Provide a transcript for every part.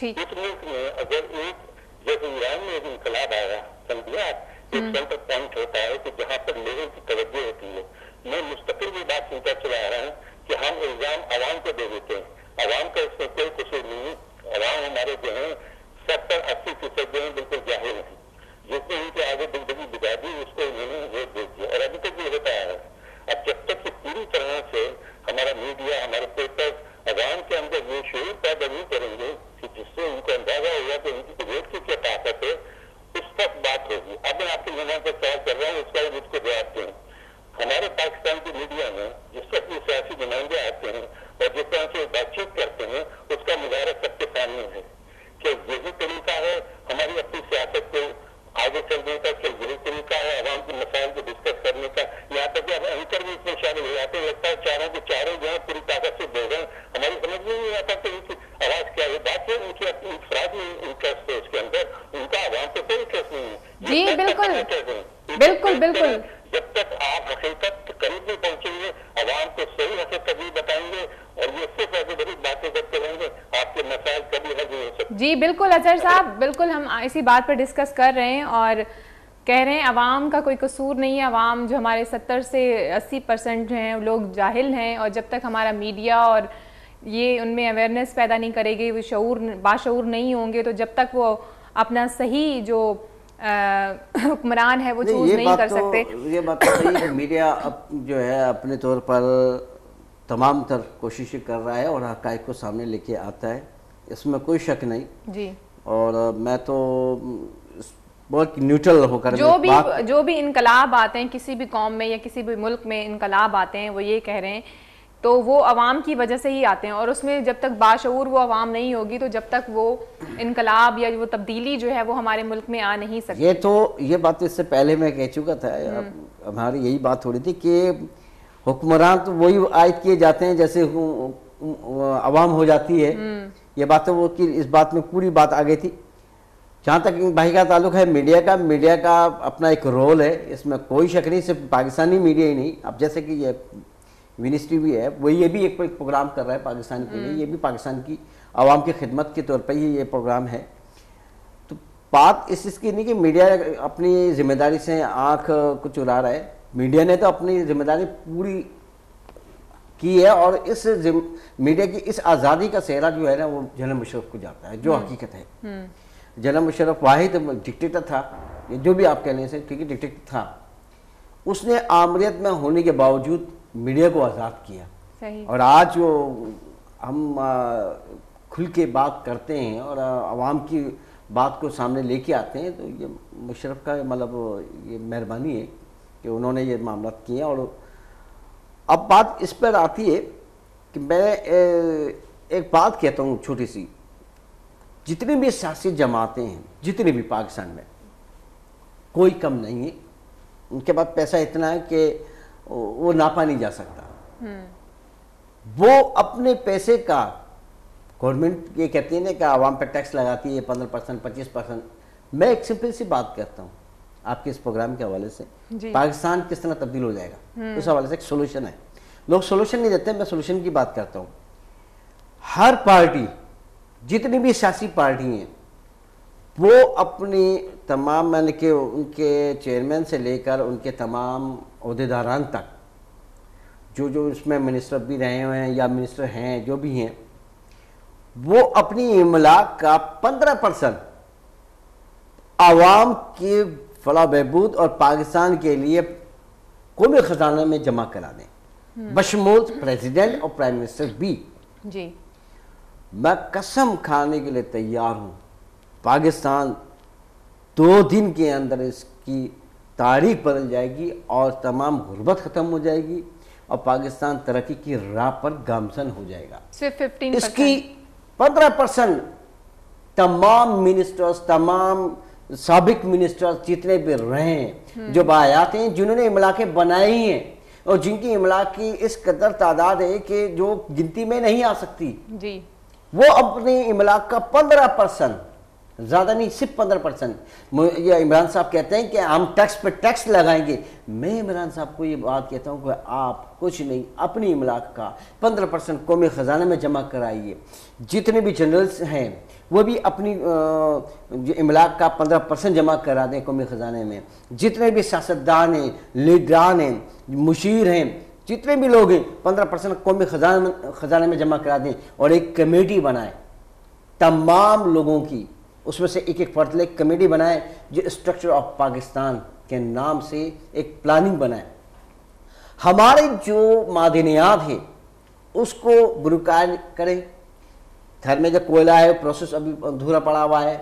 इस मुल्क में अगर एक जैसे ईरान में एक इनकलाब आया, समझिए आप, एक सेंटर पॉइंट होता है कि जहाँ पर लोगों की तवज्जो होती है। मैं मुस्तकिल ये बात सुनता चला आ रहा हूँ कि हम इल्जाम आवाम को दे देते हैं, आवाम का इसमें कोई कसूर नहीं है। आवाम हमारे जो है 70-80% जो है बिल्कुल जाहिल है, जिसने उनके आगे जिंदगी बिता दी उसको उन्होंने वोट दे दिया और अभी तक ये होता है। अब जब तक कि पूरी तरह से हमारा मीडिया, हमारे पेपर्स आवाम के अंदर ये शूर पैदा नहीं करेंगे कि जिससे उनको अंदाजा होगा कि उनकी वोट की क्या ताकत है, उस तक बात होगी। अब मैं आपके जमाने पर सवाल कर रहा हूँ, उसका मुझको जवाब दें। हमारे पाकिस्तान की मीडिया में जिस वक्त सियासी नुमाइंदे आते हैं और जिस तरह से बातचीत करते हैं, उसका मुजाहरा सबके सामने है कि यही तरीका है हमारी अपनी सियासत को आगे चलने का, कि यही तरीका है आवाम के मसाइल को डिस्कस करने का। यहाँ तक कि अब एंकर भी इसमें शामिल हो जाते हैं, लगता है चारों के चारों जो है पूरी ताकत से बोल रहे हैं। हमारी समझ में नहीं आता कि उनकी आवाज क्या है। बात है उनकी अपनी इंफरादी इंटरेस्ट है उसके अंदर, उनका आवाम पे कोई इंटरेस्ट नहीं है। जी बिल्कुल बिल्कुल बिल्कुल। जब तक आप हकीकत के करीब नहीं पहुंचेंगे, आवाम को सही हकीकत नहीं बताएंगे और ये सिर्फ ऐसी बड़ी बातें करते रहेंगे, आपके मसाइल कभी हल नहीं हो सकते। जी बिल्कुल अजहर साहब, बिल्कुल हम इसी बात पर डिस्कस कर रहे हैं और कह रहे हैं आवाम का कोई कसूर नहीं है। आवाम जो हमारे 70 से 80% हैं लोग जाहिल हैं, और जब तक हमारा मीडिया और ये उनमें अवेयरनेस पैदा नहीं करेगी, वो बाशऊर नहीं होंगे, तो जब तक वो अपना सही जो हुक्मरान है वो चूज नहीं कर सकते। ये बात तो सही है। मीडिया अब जो है अपने तौर पर तमाम तर कोशिशें कर रहा है और हक़ाइक़ को सामने लेके आता है, इसमें कोई शक नहीं जी। और मैं तो बहुत न्यूट्रल होकर जो भी इनकलाब आते हैं किसी भी कौम में या किसी भी मुल्क में, इनकलाब आते हैं, वो ये कह रहे हैं तो वो अवाम की वजह से ही आते हैं, और उसमें जब तक बाशऊर वो अवाम नहीं होगी तो जब तक वो इनकलाब या वो तब्दीली जो है वो हमारे मुल्क में आ नहीं सकती। ये बात तो इससे पहले मैं कह चुका था। हमारी यही बात हो रही थी कि हुक्मरान तो वही आयद किए जाते हैं जैसे अवाम हो जाती है। ये बात तो वो कि इस बात में पूरी बात आ गई थी। जहाँ तक भाई का ताल्लुक है मीडिया का अपना एक रोल है, इसमें कोई शक नहीं। सिर्फ पाकिस्तानी मीडिया ही नहीं, अब जैसे कि ये मिनिस्ट्री भी है, वो ये भी एक प्रोग्राम कर रहा है पाकिस्तान के लिए, ये भी पाकिस्तान की आवाम की खिदमत के तौर पर ही ये प्रोग्राम है। तो बात इस चीज़ की नहीं कि मीडिया अपनी जिम्मेदारी से आँख को चुरा रहा है। मीडिया ने तो अपनी जिम्मेदारी पूरी की है, और इस मीडिया की इस आज़ादी का सेहरा जो है ना वो जनरल मुशर्रफ को जाता है, जो हकीकत है। जनरल मुशर्रफ वाहिद डिक्टेटर था, जो भी आप कहने से ठीक है, डिक्टेटर था। उसने आमरीत में होने के बावजूद मीडिया को आज़ाद किया। सही। और आज जो हम खुल के बात करते हैं और आवाम की बात को सामने लेके आते हैं, तो ये मुशर्रफ का मतलब ये मेहरबानी है कि उन्होंने ये मामला किए। और अब बात इस पर आती है कि मैं एक बात कहता हूँ छोटी सी, जितनी भी सियासी जमातें हैं, जितनी भी पाकिस्तान में, कोई कम नहीं है। उनके पास पैसा इतना है कि वो नापा नहीं जा सकता। वो अपने पैसे का, गवर्नमेंट ये कहती है ना कि आवाम पर टैक्स लगाती है 15%, 25%। मैं एक सिंपल सी बात करता हूँ आपके इस प्रोग्राम के हवाले से, पाकिस्तान किस तरह तब्दील हो जाएगा, उस हवाले से एक सोल्यूशन है। लोग सोल्यूशन नहीं देते, मैं सोल्यूशन की बात करता हूँ। हर पार्टी, जितनी भी सियासी पार्टी हैं, वो अपनी तमाम, मैंने कि उनके चेयरमैन से लेकर उनके तमाम ओहदेदारान तक, जो इसमें मिनिस्टर भी रहे हुए हैं या मिनिस्टर हैं, जो भी हैं, वो अपनी इमलाक का 15% आवाम की फलाह बहबूद और पाकिस्तान के लिए कौमी खजाना में जमा करा दें, बशमूल प्रेसिडेंट और प्राइम मिनिस्टर भी। जी, मैं कसम खाने के लिए तैयार हूँ, पाकिस्तान 2 दिन के अंदर इसकी तारीख बदल जाएगी और तमाम गुर्बत ख़त्म हो जाएगी और पाकिस्तान तरक्की की राह पर गामजन हो जाएगा। सिर्फ 15%। इसकी 15% तमाम मिनिस्टर्स, तमाम साबिक मिनिस्टर्स जितने भी रहे हैं, जो बायात हैं, जिन्होंने इमलाकें बनाई हैं और जिनकी इमलाक की इस कदर तादाद है कि जो गिनती में नहीं आ सकती जी, वो अपनी इमलाक का 15% ज़्यादा नहीं, सिर्फ 15%। ये इमरान साहब कहते हैं कि हम टैक्स पे टैक्स लगाएंगे। मैं इमरान साहब को ये बात कहता हूँ कि आप कुछ नहीं, अपनी इमलाक का 15% कौमी ख़जाने में जमा कराइए। जितने भी जनरल्स हैं वो भी अपनी जो इमलाक का 15% जमा करा दें कौमी ख़जाने में। जितने भी सियासतदान हैं, लीडरान हैं, मुशीर हैं, जितने भी लोग हैं 15% कौमी ख़जाने में जमा करा दें और एक कमेटी बनाएं तमाम लोगों की, उसमें से एक एक फर्द ले कमेटी बनाए जो स्ट्रक्चर ऑफ पाकिस्तान के नाम से एक प्लानिंग बनाए। हमारे जो मादनियात है उसको बुरुकार करें। घर में जो कोयला है प्रोसेस अभी अधूरा पड़ा हुआ है।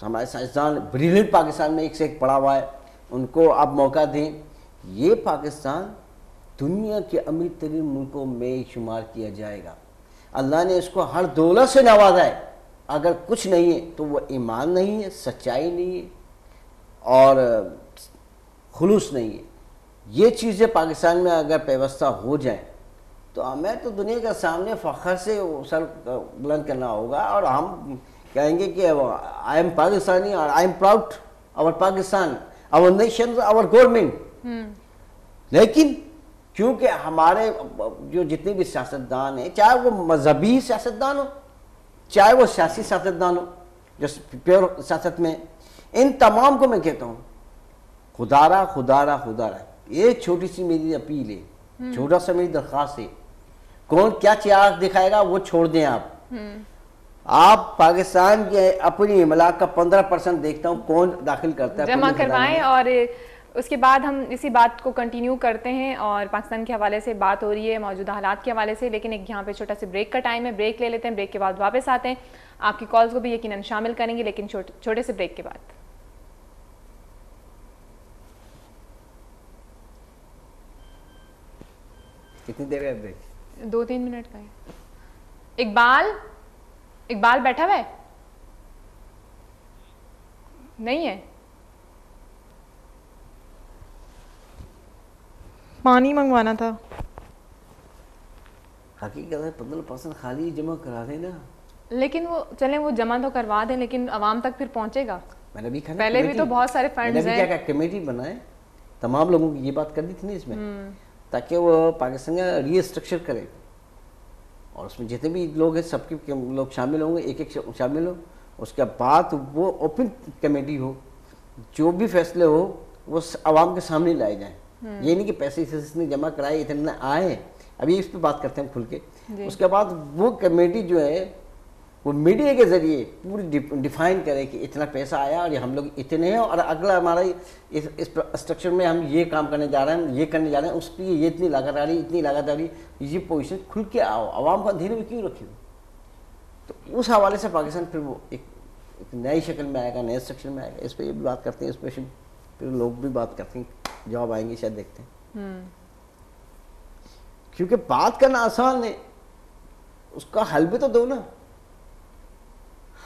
हमारे साइंसदान ब्रिलियंट पाकिस्तान में एक से एक पड़ा हुआ है, उनको आप मौका दें। ये पाकिस्तान दुनिया के अमीर तरीन मुल्कों में शुमार किया जाएगा। अल्लाह ने इसको हर दौलत से नवाजा है। अगर कुछ नहीं है तो वो ईमान नहीं है, सच्चाई नहीं है और खुलूस नहीं है। ये चीज़ें पाकिस्तान में अगर व्यवस्था हो जाए तो हमें तो दुनिया के सामने फ़ख्र से सर बुलंद करना होगा और हम कहेंगे कि आई एम पाकिस्तानी और I am proud our Pakistan, our nation, our government. लेकिन क्योंकि हमारे जो जितने भी सियासतदान हैं, चाहे वो मजहबी सियासतदान हो चाहे वो सियासी सियासतदान हो, जो प्योर सियासत में, इन तमाम को मैं कहता हूँ खुदारा खुदारा खुदारा, एक छोटी सी मेरी अपील है, छोटा सा मेरी दरख्वास्त है। कौन क्या चिराग दिखाएगा वो छोड़ दें आप पाकिस्तान के अपनी इमलाक का 15% देखता हूँ कौन दाखिल करता है, जमा करवाएं। और उसके बाद हम इसी बात को कंटिन्यू करते हैं और पाकिस्तान के हवाले से बात हो रही है, मौजूदा हालात के हवाले से। लेकिन एक यहाँ पे छोटा सा ब्रेक का टाइम है, ब्रेक ले लेते हैं, ब्रेक के बाद वापस आते हैं। आपकी कॉल्स को भी यकीनन शामिल करेंगे, लेकिन छोटे से ब्रेक के बाद। कितनी देर है ब्रेक? 2-3 मिनट का है। इकबाल बैठा हुआ है? नहीं है? पानी मंगवाना था। हकीकत है 15% खाली जमा करा देना। लेकिन वो चलें, वो जमा तो करवा दें, लेकिन आवाम तक फिर पहुंचेगा। मैंने भी पहले भी तो बहुत सारे फंड्स हैं। क्या कमेटी बनाए, तमाम लोगों की ये बात कर दी थी ना इसमें, ताकि वो पाकिस्तान का रीस्ट्रक्चर करे और उसमें जितने भी लोग हैं सबके लोग शामिल होंगे, एक एक शामिल हो। उसके बाद वो ओपन कमेटी हो, जो भी फैसले हो वो आवाम के सामने लाए जाएं। ये नहीं कि पैसे इसने जमा कराए इतने आए, अभी इस पर बात करते हैं खुल के। उसके बाद वो कमेटी जो है वो मीडिया के जरिए पूरी डिफाइन करे कि इतना पैसा आया और ये हम लोग इतने हैं और अगला हमारा इस स्ट्रक्चर में हम ये काम करने जा रहे हैं, ये करने जा रहे हैं, उस पर ये इतनी लागत आ रही, इतनी लागत आ रही। ये पोजीशन खुल के आओ, आवाम को अंधेरे में क्यों रखी हो? तो उस हवाले से पाकिस्तान फिर वो एक नई शक्ल में आएगा, नए स्ट्रक्चर में आएगा। इस पर ये भी बात करते हैं, स्पेशल फिर लोग भी बात करते हैं, जवाब आएंगे शायद, देखते हैं। क्योंकि बात करना आसान है, उसका हल भी तो दो ना।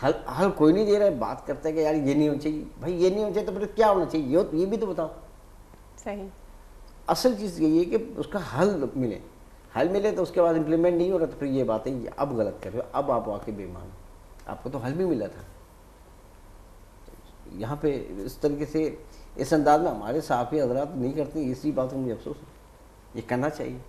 हल कोई नहीं दे रहा है, बात करते हैं कि यार ये नहीं होना चाहिए। भाई ये नहीं होना चाहिए तो फिर क्या होना चाहिए, ये भी तो बताओ। सही। असल चीज़ यही है कि उसका हल मिले। हल मिले तो उसके बाद इम्प्लीमेंट नहीं हो रहा तो फिर ये बात है ये अब गलत कर रहे हो, अब आप वाकई बेईमान हो। आपको तो हल भी मिला था। यहाँ पे इस तरीके से इस अंदाज में हमारे साफी हजरात नहीं करते, इसी बात को मुझे अफसोस है। ये करना चाहिए।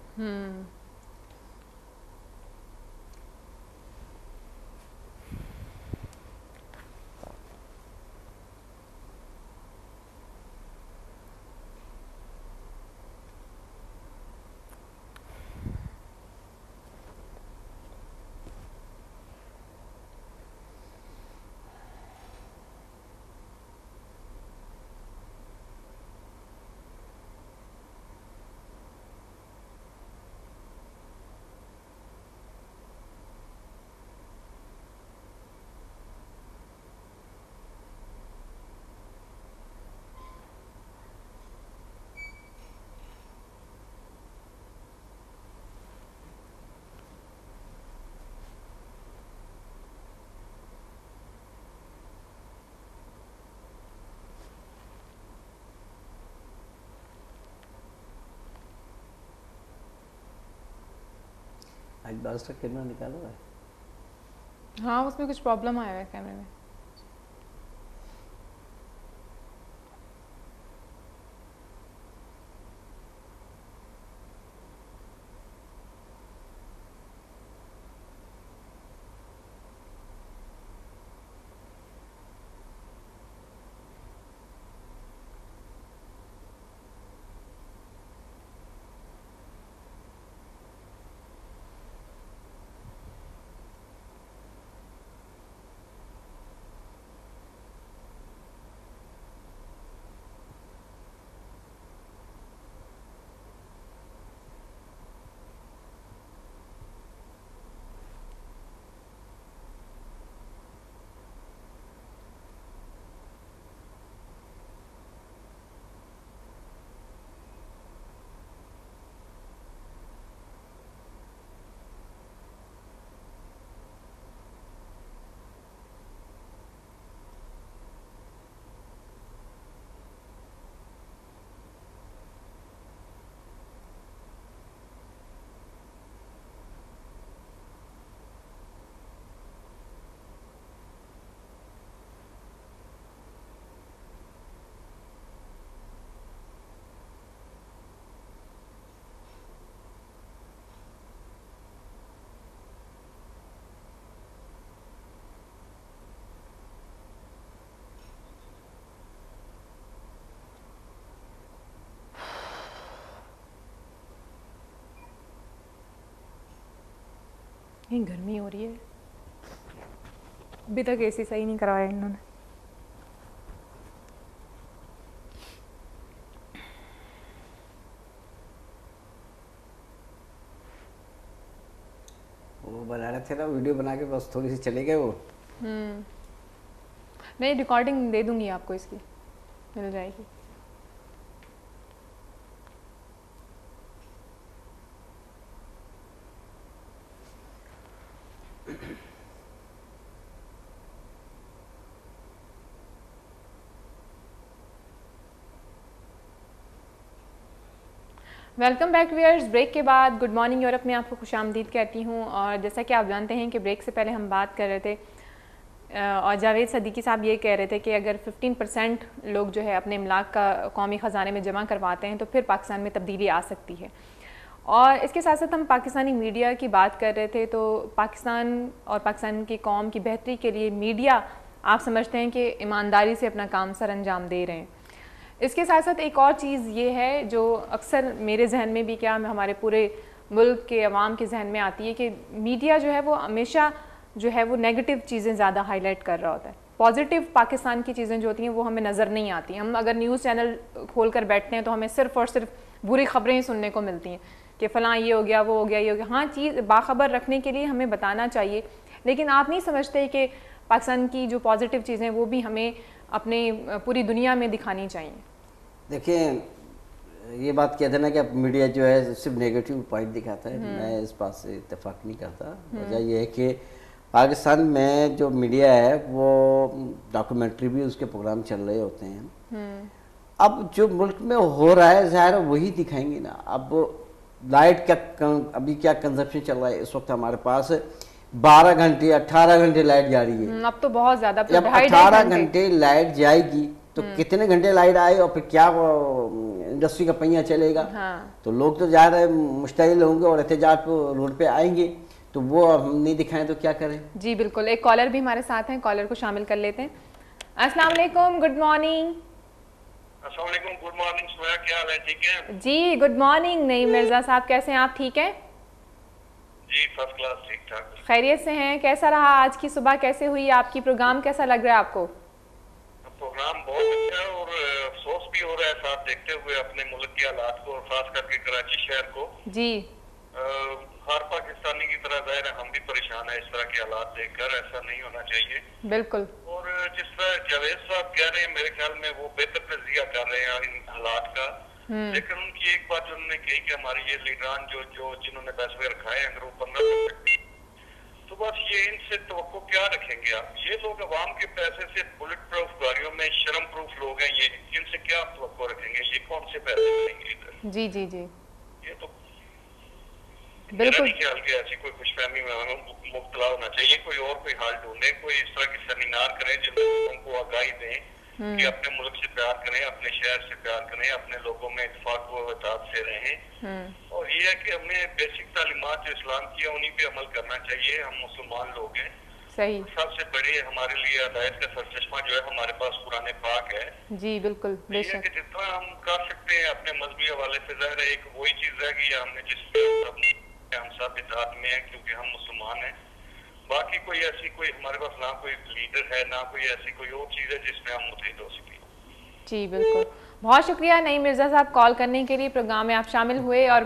आज बारिश का कैमरा निकाला है। हाँ, उसमें कुछ प्रॉब्लम आया है कैमरे में। ये गर्मी हो रही है, अभी तक एसी सही नहीं करवाया इन्होंने। वो बना रहे थे ना वीडियो बना के, बस थोड़ी सी चले गए वो। नहीं, रिकॉर्डिंग दे दूंगी आपको, इसकी मिल जाएगी। Welcome back viewers. ब्रेक के बाद गुड मॉर्निंग यूरोप में आपको खुशामदीद कहती हूँ। और जैसा कि आप जानते हैं कि ब्रेक से पहले हम बात कर रहे थे और जावेद सदीकी साहब ये कह रहे थे कि अगर 15% लोग जो है अपने इमलाक का कौमी ख़जाने में जमा करवाते हैं तो फिर पाकिस्तान में तब्दीली आ सकती है। और इसके साथ साथ हम पाकिस्तानी मीडिया की बात कर रहे थे, तो पाकिस्तान और पाकिस्तान की कौम की बेहतरी के लिए मीडिया आप समझते हैं कि ईमानदारी से अपना काम सर अंजाम दे रहे हैं। इसके साथ साथ एक और चीज़ ये है जो अक्सर मेरे जहन में भी, क्या हमारे पूरे मुल्क के अवाम के जहन में आती है, कि मीडिया जो है वो हमेशा जो है वो नेगेटिव चीज़ें ज़्यादा हाईलाइट कर रहा होता है। पॉजिटिव पाकिस्तान की चीज़ें जो होती हैं वो हमें नज़र नहीं आती। हम अगर न्यूज़ चैनल खोल कर बैठते हैं तो हमें सिर्फ़ और सिर्फ बुरी ख़बरें ही सुनने को मिलती हैं कि फ़लाँ ये हो गया, वो हो गया, ये हो गया। हाँ, चीज़ बाखबर रखने के लिए हमें बताना चाहिए, लेकिन आप नहीं समझते कि पाकिस्तान की जो पॉजिटिव चीज़ें वो भी हमें अपने पूरी दुनिया में दिखानी चाहिए। देखिए, ये बात कहते ना कि मीडिया जो है सिर्फ नेगेटिव पॉइंट दिखाता है, मैं इस बात से इत्तेफाक नहीं करता। वजह यह है कि पाकिस्तान में जो मीडिया है वो डॉक्यूमेंट्री भी उसके प्रोग्राम चल रहे होते हैं। अब जो मुल्क में हो रहा है ज़ाहिर वही दिखाएंगे ना। अब लाइट का अभी क्या कंजप्शन चल रहा है इस वक्त, हमारे पास 12 घंटे 18 घंटे लाइट जा रही है। अब तो बहुत ज़्यादा, जब 18 घंटे लाइट जाएगी तो कितने घंटे लाइट आए और फिर क्या इंडस्ट्री का पहिया चलेगा। हाँ। तो लोग तो ज़्यादा मुश्तइल होंगे और एहतजाज पर रोड पे आएंगे, तो वो हम नहीं दिखाएं तो क्या करें। जी बिल्कुल। एक कॉलर भी हमारे साथ हैं, कॉलर को शामिल कर लेते हैं। अस्सलाम वालेकुम, गुड मॉर्निंग। अस्सलाम वालेकुम, गुड मॉर्निंग सोया, क्या हाल है? ठीक है जी, गुड मॉर्निंग। नहीं मिर्ज़ा साहब, कैसे हैं आप? ठीक हैं जी, फर्स्ट क्लास, ठीक ठाक, खैरियत से हैं? कैसा रहा आज की सुबह, कैसे हुई आपकी? प्रोग्राम कैसा लग रहा है आपको? प्रोग्राम बहुत अच्छा है और अफसोस भी हो रहा है साथ देखते हुए अपने मुल्क के हालात को, और खास करके कराची शहर को। जी, हर पाकिस्तानी की तरह जाहिर है हम भी परेशान है इस तरह के हालात देखकर। ऐसा नहीं होना चाहिए। बिल्कुल। और जिस तरह जावेद साहब कह रहे हैं, मेरे ख्याल में वो बेहतर तजिया कर रहे हैं इन हालात का। लेकिन उनकी एक बात उन्होंने कही कि हमारे ये लीडरान जो जिन्होंने पैसे रखाए अगर वो 15%, तो बस ये इनसे तवक्को क्या रखेंगे आप? ये लोग अवाम के पैसे से बुलेट प्रूफ गाड़ियों में शर्म प्रूफ लोग हैं, ये इनसे क्या आप तवक्को रखेंगे? ये कौन से पैसे देंगे इधर? जी जी जी, ये तो बिल्कुल ख्याल के ऐसी कोई खुशफहमी में हमें मुब्तला होना चाहिए। कोई और कोई हाल ढूंढे, कोई इस तरह के सेमिनार करें जिनमें लोगों को आगाही दें कि अपने मुल्क से प्यार करें, अपने शहर से प्यार करें, अपने लोगों में इत्तेफाक व वफाक से रहें। और ये है कि हमें बेसिक तालीमात जो इस्लाम की है उन्हीं पे अमल करना चाहिए। हम मुसलमान लोग हैं। सही। सबसे बड़ी हमारे लिए हिदायत का सरचश्मा जो है हमारे पास कुरान पाक है। जी बिल्कुल, बेशक। कि जितना हम कर सकते हैं अपने मजहबी हवाले से, ज़ाहिर है एक वही चीज है कि हमने जिस हम सब इत्तेहाद में हैं क्योंकि हम मुसलमान हैं। बाकी कोई ऐसी कोई हमारे पास ना कोई लीडर है, ना कोई ऐसी कोई और चीज़ है जिसमें हम मुतहिद हो सकें। जी बिल्कुल, बहुत शुक्रिया नईम मिर्ज़ा साहब कॉल करने के लिए, प्रोग्राम में आप शामिल हुए। और